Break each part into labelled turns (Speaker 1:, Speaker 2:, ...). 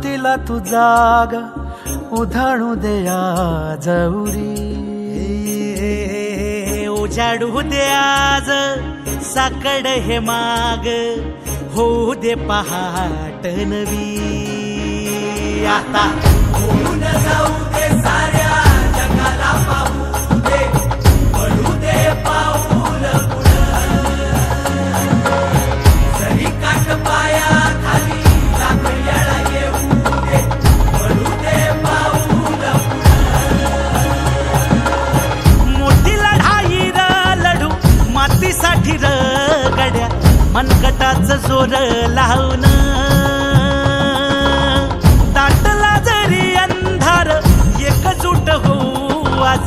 Speaker 1: मातीला तू जाग उधळू दे आज उरी,
Speaker 2: उजाडू दे आज साकड हे माग, होऊ दे पहाट नवी। आता होऊन जाऊ दे साऱ्या जगाला पाहू दे, पडू दे पाऊल पुढं, जरी काट पाया खाली लाख येळा येऊ दे, पडू दे पाऊल पुढं। मोठी लढाई र लढू मातीसाठी र गड्या, मनगटाचं जोर लावून, दाटला जरी अंधार एकजूट होऊ आज,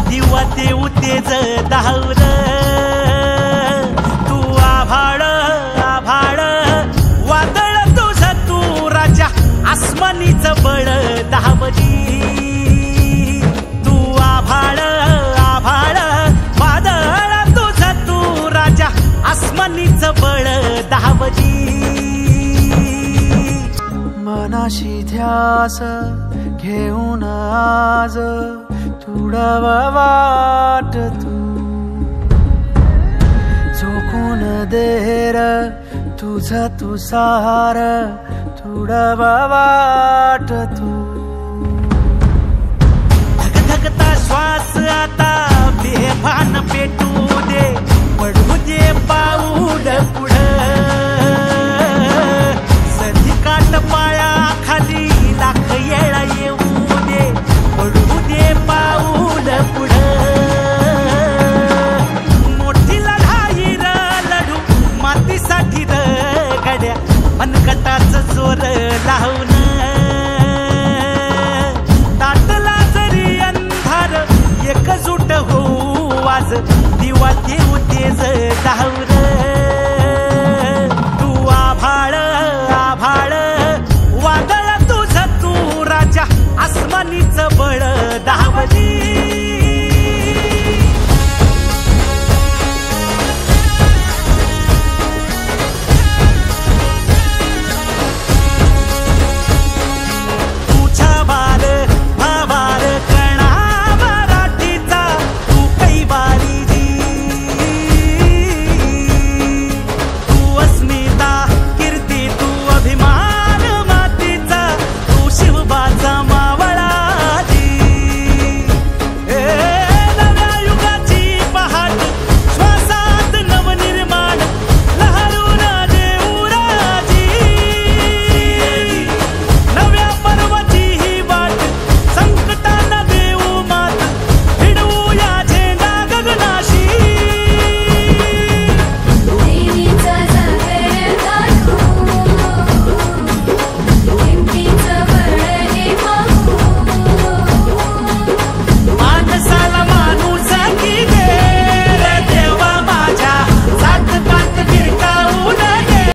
Speaker 2: दिवा देऊ तेज धावर। तू आभाळ आभाळ वादळ तुझं तू राजा, आसमानीचं बळ धावली। तू आभाळ आभाळ वादळ तुझं तू राजा, आसमानीचं बळ धावली।
Speaker 1: मनाशी ध्यास घेऊन आज तुडव वाट, तू झोकून देर तुझ तू सार, तुडव वाट तू।
Speaker 2: धगधगता श्वास आता बेभान पेटू दे, पडू दे पाऊल पुढं, सधी काट पाया खाली लाख येळा येऊ दे, पडू दे पाऊल पुढं। मोठी लढाई र लढू मातीसाठी र गड्या, मनगटाचं जोर लावून, दाटला जरी अंधार एकजूट होऊ आज, दिवा देऊ तेज धावर। तू आभाळ आभाळ वादळ तुझं तू राजा, आसमानीचं बळ धावली। तुझ्या बार भावार कणा मराठीचा तू कैवारी तू अस्मिता कीर्ती तू अभिमान मातीचा, तू शिवबाचा